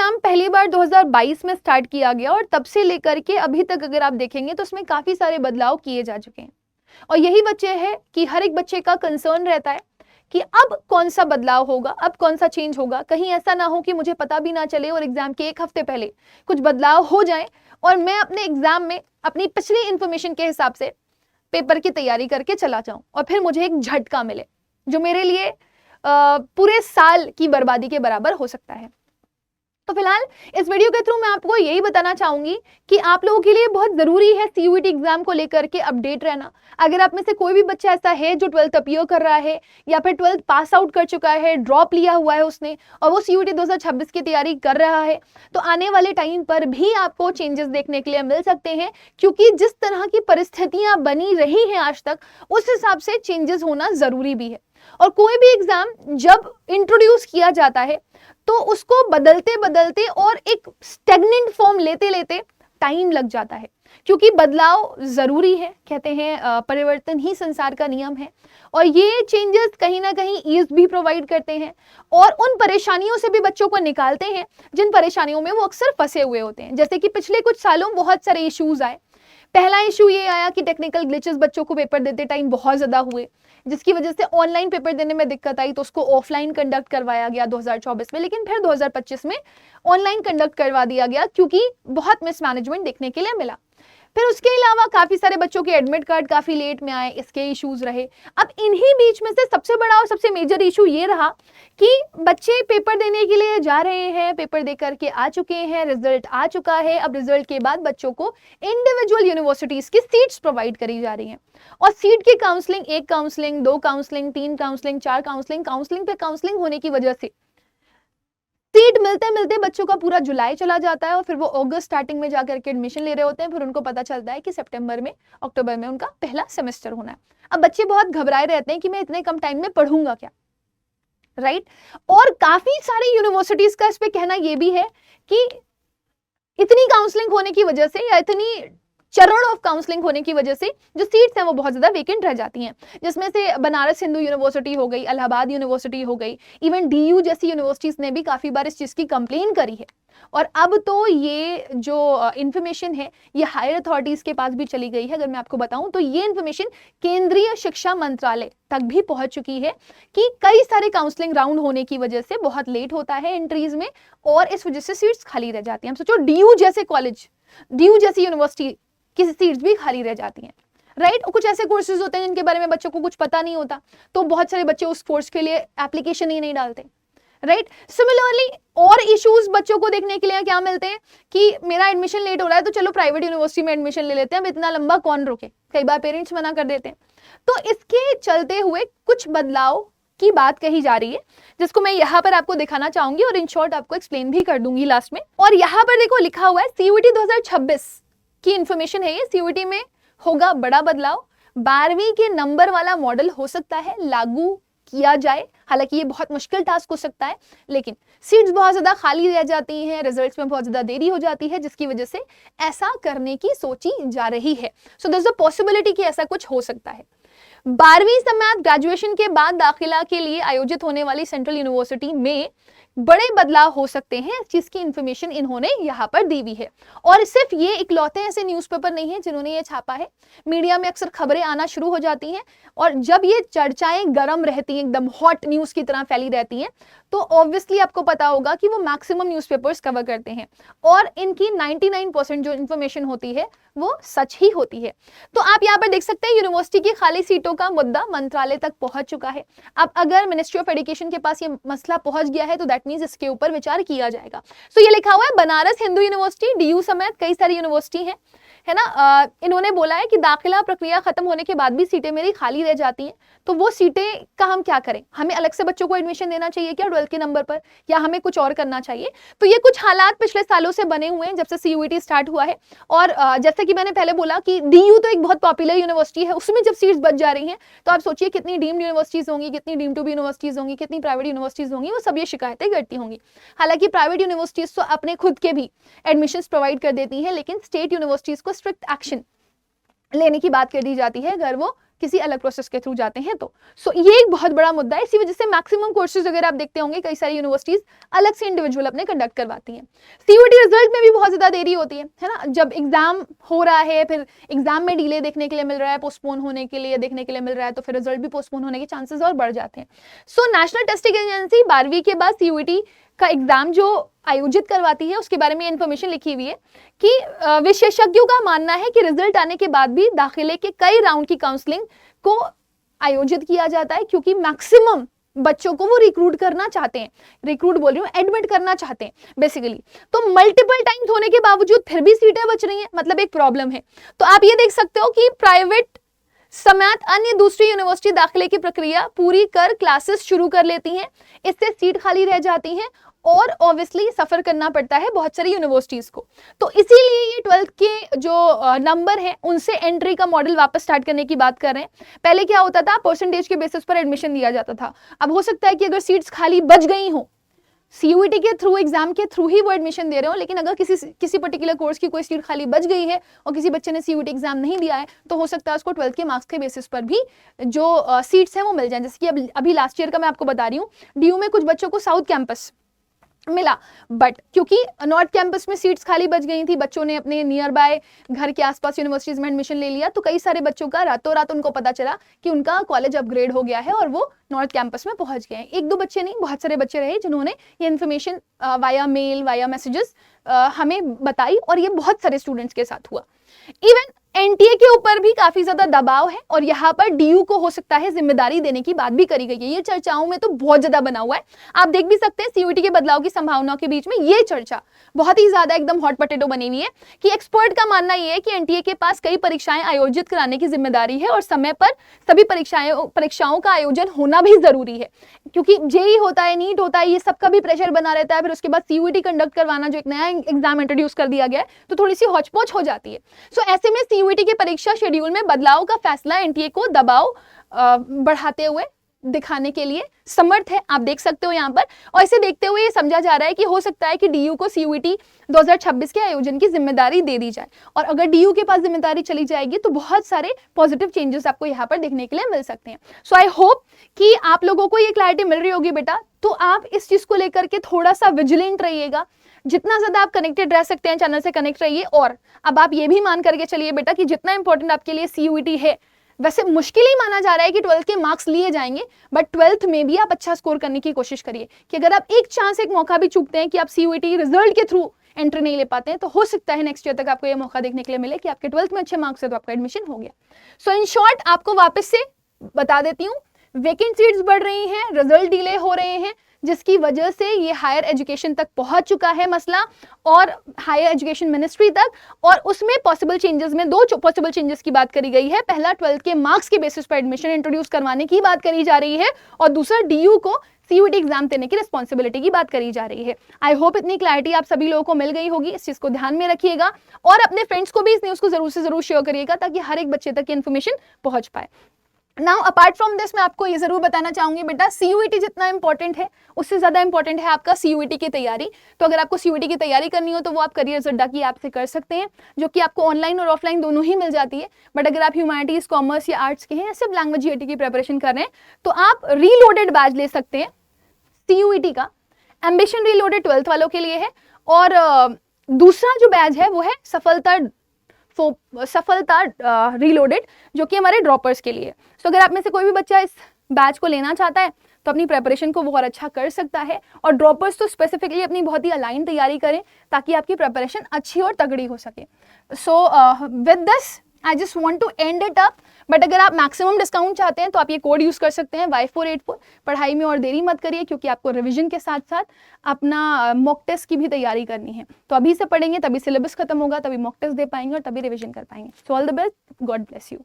Exam पहली बार 2022 में start किया गया और तब से लेकर के अभी तक अगर आप देखेंगे तो उसमें काफी सारे बदलाव किए जा चुके हैं। और यही वजह है कि हर एक बच्चे का कंसर्न रहता है कि अब कौन सा बदलाव होगा, अब कौन सा चेंज होगा। कहीं ऐसा ना हो कि मुझे पता भी ना चले और एग्जाम के एक हफ्ते पहले कुछ बदलाव हो जाए और मैं अपने एग्जाम में अपनी पिछली इंफॉर्मेशन के हिसाब से पेपर की तैयारी करके चला जाऊं और फिर मुझे एक झटका मिले जो मेरे लिए पूरे साल की बर्बादी के बराबर हो सकता है। तो फिलहाल इस वीडियो के थ्रू मैं आपको यही बताना चाहूंगी कि आप लोगों के लिए बहुत जरूरी है सीयूईटी एग्जाम को लेकर के अपडेट रहना। अगर आप में से कोई भी बच्चा ऐसा है जो 12th अपीयर कर रहा है या फिर 12th पास आउट कर चुका है, ड्रॉप लिया हुआ है उसने और वो सीयूईटी 2026 की तैयारी कर रहा है, तो आने वाले टाइम पर भी आपको चेंजेस देखने के लिए मिल सकते हैं, क्योंकि जिस तरह की परिस्थितियां बनी रही हैं आज तक उस हिसाब से चेंजेस होना जरूरी भी है। और कोई भी एग्जाम जब इंट्रोड्यूस किया जाता है तो उसको बदलते बदलते और एक स्टेगनेंट फॉर्म लेते लेते टाइम लग जाता है, क्योंकि बदलाव जरूरी है। कहते हैं परिवर्तन ही संसार का नियम है और ये चेंजेस कहीं ना कहीं ईज भी प्रोवाइड करते हैं और उन परेशानियों से भी बच्चों को निकालते हैं जिन परेशानियों में वो अक्सर फंसे हुए होते हैं। जैसे कि पिछले कुछ सालों बहुत सारे इश्यूज आए। पहला इशू ये आया कि टेक्निकल ग्लिचेस बच्चों को पेपर देते टाइम बहुत ज्यादा हुए, जिसकी वजह से ऑनलाइन पेपर देने में दिक्कत आई, तो उसको ऑफलाइन कंडक्ट करवाया गया 2024 में, लेकिन फिर 2025 में ऑनलाइन कंडक्ट करवा दिया गया क्योंकि बहुत मिसमैनेजमेंट देखने के लिए मिला। फिर उसके अलावा काफी सारे बच्चों के एडमिट कार्ड काफी लेट में आए, इसके इश्यूज रहे। अब इन्हीं बीच में से सबसे बड़ा और सबसे मेजर इशू ये रहा कि बच्चे पेपर देने के लिए जा रहे हैं, पेपर दे करके आ चुके हैं, रिजल्ट आ चुका है। अब रिजल्ट के बाद बच्चों को इंडिविजुअल यूनिवर्सिटीज की सीट्स प्रोवाइड करी जा रही हैं और सीट की counselling, 1 counselling, 2 counselling, 3 counselling, 4 counselling, counselling पे काउंसलिंग होने की वजह से सीट मिलते मिलते बच्चों का पूरा जुलाई चला जाता है और फिर वो अगस्त स्टार्टिंग में जाकर के एडमिशन ले रहे होते हैं। फिर उनको पता चलता है कि सितंबर में, अक्टूबर में उनका पहला सेमेस्टर होना है। अब बच्चे बहुत घबराए रहते हैं कि मैं इतने कम टाइम में पढ़ूंगा क्या, राइट। और काफी सारी यूनिवर्सिटीज का इस पे कहना यह भी है कि इतनी काउंसलिंग होने की वजह से या इतनी चरण ऑफ काउंसलिंग होने की वजह से जो सीट्स हैं वो बहुत ज्यादा वेकेंट रह जाती हैं, जिसमें से बनारस हिंदू यूनिवर्सिटी हो गई, इलाहाबाद यूनिवर्सिटी हो गई, इवन डीयू जैसी यूनिवर्सिटीज ने भी काफी बार इस चीज की कंप्लेन करी है। और अब तो ये जो इंफॉर्मेशन है ये हायर अथॉरिटीज के पास भी चली गई है। अगर मैं आपको बताऊं तो ये इंफॉर्मेशन केंद्रीय शिक्षा मंत्रालय तक भी पहुंच चुकी है कि कई सारे काउंसलिंग राउंड होने की वजह से बहुत लेट होता है एंट्रीज में और इस वजह से सीट्स खाली रह जाती हैं। हम सोचो डीयू जैसे कॉलेज, डीयू जैसी यूनिवर्सिटी की सीट्स भी खाली रह जाती हैं, राइट। और कुछ ऐसे कोर्सेज होते हैं जिनके बारे में बच्चों को कुछ पता नहीं होता, तो बहुत सारे बच्चे उस कोर्स के लिए एप्लीकेशन ही नहीं डालते, राइट। सिमिलरली और इश्यूज बच्चों को देखने के लिए क्या मिलते हैं कि मेरा एडमिशन लेट हो रहा है तो चलो प्राइवेट यूनिवर्सिटी में एडमिशन ले लेते हैं, अब इतना लंबा कौन रोके, कई बार पेरेंट्स मना कर देते हैं। तो इसके चलते हुए कुछ बदलाव की बात कही जा रही है जिसको मैं यहाँ पर आपको दिखाना चाहूंगी और इन शॉर्ट आपको एक्सप्लेन भी कर दूंगी लास्ट में। और यहाँ पर देखो लिखा हुआ है सीयूईटी 2026 की इंफॉर्मेशन है ये। सीयूईटी में होगा बड़ा बदलाव, 12वीं के नंबर वाला मॉडल हो सकता है लागू किया जाए। हालांकि ये बहुत मुश्किल टास्क हो सकता है, लेकिन सीट्स बहुत ज्यादा खाली रह जाती हैं, रिजल्ट्स में बहुत ज्यादा देरी हो जाती है, जिसकी वजह से ऐसा करने की सोची जा रही है। So there is a possibility कि ऐसा कुछ हो सकता है। 12वीं समेत ग्रेजुएशन के बाद दाखिला के लिए आयोजित होने वाली सेंट्रल यूनिवर्सिटी में बड़े बदलाव हो सकते हैं, इस चीज की इंफॉर्मेशन इन्होंने यहाँ पर दी हुई है। और सिर्फ ये इकलौते ऐसे न्यूज़पेपर नहीं है जिन्होंने ये छापा है, मीडिया में अक्सर खबरें आना शुरू हो जाती हैं और जब ये चर्चाएं गर्म रहती हैं, एकदम हॉट न्यूज की तरह फैली रहती हैं, तो ऑब्वियसली आपको पता होगा कि वो मैक्सिमम न्यूज़पेपर्स कवर करते हैं और इनकी 99% जो इंफॉर्मेशन होती है वो सच ही होती है। तो आप यहाँ पर देख सकते हैं यूनिवर्सिटी की खाली सीटों का मुद्दा मंत्रालय तक पहुंच चुका है। अब अगर मिनिस्ट्री ऑफ एजुकेशन के पास ये मसला पहुंच गया है तो दैट मींस इसके ऊपर विचार किया जाएगा। सो ये लिखा हुआ है बनारस हिंदू यूनिवर्सिटी, डीयू समेत कई सारी यूनिवर्सिटी है ना। इन्होंने बोला है कि दाखिला प्रक्रिया खत्म होने के बाद भी सीटें मेरी खाली रह जाती हैं, तो वो सीटें का हम क्या करें, हमें अलग से बच्चों को एडमिशन देना चाहिए क्या 12th के नंबर पर, या हमें कुछ और करना चाहिए। तो ये कुछ हालात पिछले सालों से बने हुए हैं जब से सीयूईटी स्टार्ट हुआ है। और जैसे कि मैंने पहले बोला कि डीयू तो एक बहुत पॉपुलर यूनिवर्सिटी है, उसमें जब सीट्स बच जा रही हैं तो आप सोचिए कितनी डीम्ड यूनिवर्सिटीज होंगी, कितनी डीम टू बी यूनिवर्सिटीज होंगी, कितनी प्राइवेट यूनिवर्सिटीज होंगी, वो सब ये शिकायतें करती होंगी। हालांकि प्राइवेट यूनिवर्सिटीज तो अपने खुद के भी एडमिशंस प्रोवाइड कर देती हैं, लेकिन स्टेट यूनिवर्सिटीज को स्ट्रिक्ट एक्शन लेने की बात कर दी जाती है अगर वो किसी अलग प्रोसेस के थ्रू जाते हैं तो ये एक बहुत बड़ा मुद्दा है। इसी वजह से मैक्सिमम कोर्सेज अगर आप देखते होंगे कई सारी यूनिवर्सिटीज अलग से इंडिविजुअल अपने कंडक्ट करवाती हैं। सीयूईटी रिजल्ट में भी बहुत ज्यादा देरी होती है ना, जब एग्जाम हो रहा है फिर एग्जाम में डिले देखने के लिए मिल रहा है, पोस्टपोन होने के लिए देखने के लिए मिल रहा है, तो फिर रिजल्ट भी पोस्टपोन होने के चांसेस और बढ़ जाते हैं। सो नेशनल टेस्टिंग एजेंसी 12वीं के बाद सीयूईटी का एग्जाम जो आयोजित करवाती है उसके बारे में इंफॉर्मेशन लिखी हुई है कि विशेषज्ञों का मानना है कि रिजल्ट आने के बाद भी दाखिले के कई राउंड की काउंसलिंग को आयोजित किया जाता है, क्योंकि मैक्सिमम बच्चों को वो रिक्रूट करना चाहते हैं, रिक्रूट बोल रही हूँ, एडमिट करना चाहते हैं बेसिकली। तो मल्टीपल टाइम्स होने के बावजूद फिर भी सीटें बच रही हैं, मतलब एक प्रॉब्लम है। तो आप ये देख सकते हो कि प्राइवेट समेत अन्य दूसरी यूनिवर्सिटी दाखिले की प्रक्रिया पूरी कर क्लासेस शुरू कर लेती हैं, इससे सीट खाली रह जाती हैं और ऑब्वियसली सफर करना पड़ता है बहुत सारी यूनिवर्सिटीज को। तो इसीलिए ये 12th के जो नंबर हैं उनसे एंट्री का मॉडल वापस स्टार्ट करने की बात कर रहे हैं। पहले क्या होता था, परसेंटेज के बेसिस पर एडमिशन दिया जाता था। अब हो सकता है कि अगर सीट्स खाली बच गई हो, सीयूईटी के थ्रू, एग्जाम के थ्रू ही वो एडमिशन दे रहे हो, लेकिन अगर किसी पर्टिकुलर कोर्स की कोई सीट खाली बच गई है और किसी बच्चे ने सीयूईटी एग्जाम नहीं दिया है, तो हो सकता है उसको 12th के मार्क्स के बेसिस पर भी जो सीट्स हैं वो मिल जाए। जैसे कि अभी लास्ट ईयर का मैं आपको बता रही हूँ, डीयू में कुछ बच्चों को साउथ कैंपस मिला, बट क्योंकि नॉर्थ कैंपस में सीट्स खाली बच गई थी, बच्चों ने अपने नियर बाय घर के आसपास यूनिवर्सिटीज में एडमिशन ले लिया, तो कई सारे बच्चों का रातों रात उनको पता चला कि उनका कॉलेज अपग्रेड हो गया है और वो नॉर्थ कैंपस में पहुंच गए हैं। एक दो बच्चे नहीं, बहुत सारे बच्चे रहे जिन्होंने ये information via mail, via messages हमें बताई, और ये बहुत सारे स्टूडेंट्स के साथ हुआ। इवन एनटीए के ऊपर भी काफी ज्यादा दबाव है और यहाँ पर डीयू को हो सकता है जिम्मेदारी देने की बात भी करी गई है। ये चर्चाओं में तो बहुत ज्यादा बना हुआ है, आप देख भी सकते हैं सीयूईटी के बदलाव की संभावनाओं के बीच में ये चर्चा बहुत ही ज्यादा एकदम हॉट पोटैटो बनी हुई है कि एक्सपर्ट का मानना यह है कि एनटीए के पास कई परीक्षाएं आयोजित कराने की जिम्मेदारी है और समय पर सभी परीक्षाओं का आयोजन होना भी जरूरी है, क्योंकि जेई होता है, नीट होता है, ये सबका भी प्रेशर बना रहता है। फिर उसके बाद सीयूईटी कंडक्ट करवाना, जो एक नया एग्जाम इंट्रोड्यूस कर दिया गया है, तो थोड़ी सी हौच-पौच हो जाती है। सो ऐसे में सीयूईटी की परीक्षा शेड्यूल में बदलाव का फैसला एनटीए को दबाव बढ़ाते हुए दिखाने के लिए समर्थ है, आप देख सकते हो यहाँ पर। और इसे देखते हुए ये समझा जा रहा है कि हो सकता है कि डीयू को सीयूईटी 2026 के आयोजन की जिम्मेदारी दे दी जाए, और अगर डीयू के पास जिम्मेदारी चली जाएगी तो बहुत सारे पॉजिटिव चेंजेस आपको यहाँ पर देखने के लिए मिल सकते हैं। सो आई होप कि आप लोगों को ये क्लैरिटी मिल रही होगी बेटा। तो आप इस चीज को लेकर के थोड़ा सा विजिलेंट रहिएगा, जितना ज्यादा आप कनेक्टेड रह सकते हैं चैनल से कनेक्ट रहिए। और अब आप ये भी मान करके चलिए बेटा कि जितना इंपॉर्टेंट आपके लिए सीयूईटी है, वैसे मुश्किल ही माना जा रहा है कि 12th के मार्क्स लिए जाएंगे, बट 12th में भी आप अच्छा स्कोर करने की कोशिश करिए कि अगर आप एक चांस, एक मौका भी चूकते हैं कि आप सीयूईटी रिजल्ट के थ्रू एंट्री नहीं ले पाते हैं, तो हो सकता है नेक्स्ट ईयर तक आपको ये मौका देखने के लिए मिले कि आपके 12th में अच्छे मार्क्स है तो आपका एडमिशन हो गया। सो इन शॉर्ट आपको वापस से बता देती हूँ, वेकेंट सीट्स बढ़ रही हैं, रिजल्ट डिले हो रहे हैं, जिसकी वजह से ये हायर एजुकेशन तक पहुंच चुका है मसला, और हायर एजुकेशन मिनिस्ट्री तक। और उसमें पॉसिबल चेंजेस में दो पॉसिबल चेंजेस की बात करी गई है। पहला 12th के मार्क्स के बेसिस पर एडमिशन इंट्रोड्यूस करवाने की बात करी जा रही है, और दूसरा डीयू को सीयूईटी एग्जाम देने की रिस्पॉन्सिबिलिटी की बात करी जा रही है। आई होप इतनी क्लैरिटी आप सभी लोगों को मिल गई होगी, इस चीज को ध्यान में रखिएगा और अपने फ्रेंड्स को भी इस न्यूज को जरूर से जरूर शेयर करिएगा ताकि हर एक बच्चे तक ये इन्फॉर्मेशन पहुंच पाए। नाउ अपार्ट फ्रॉम दिस मैं आपको ये जरूर बताना चाहूंगी बेटा, सीयूईटी जितना इंपॉर्टेंट है उससे ज्यादा इंपॉर्टेंट है आपका सीयूईटी की तैयारी। तो अगर आपको सीयूईटी की तैयारी करनी हो तो वो आप करियर्स अड्डा की ऐप से कर सकते हैं, जो कि आपको ऑनलाइन और ऑफलाइन दोनों ही मिल जाती है। बट अगर आप ह्यूमैनिटीज, कॉमर्स या आर्ट्स के हैं, सिर्फ लैंग्वेज जीएटी की प्रिपरेशन कर रहे हैं, तो आप रीलोडेड बैच ले सकते हैं सीयूईटी का। एम्बिशन रीलोडेड 12th वालों के लिए है, और दूसरा जो बैच है वो है सफलता रीलोडेड, जो कि हमारे ड्रॉपर्स के लिए। सो अगर आप में से कोई भी बच्चा इस बैच को लेना चाहता है तो अपनी प्रिपरेशन को वो और अच्छा कर सकता है, और ड्रॉपर्स तो स्पेसिफिकली अपनी बहुत ही अलाइन तैयारी करें ताकि आपकी प्रिपरेशन अच्छी और तगड़ी हो सके। So with this I just want to end it up. But अगर आप मैक्सिमम डिस्काउंट चाहते हैं तो आप ये कोड यूज कर सकते हैं Y484। पढ़ाई में और देरी मत करिए, क्योंकि आपको रिवीजन के साथ साथ अपना मॉक टेस्ट की भी तैयारी करनी है। तो अभी से पढ़ेंगे तभी सिलेबस खत्म होगा, तभी मॉक टेस्ट दे पाएंगे और तभी रिवीजन कर पाएंगे। So all the best, God bless you.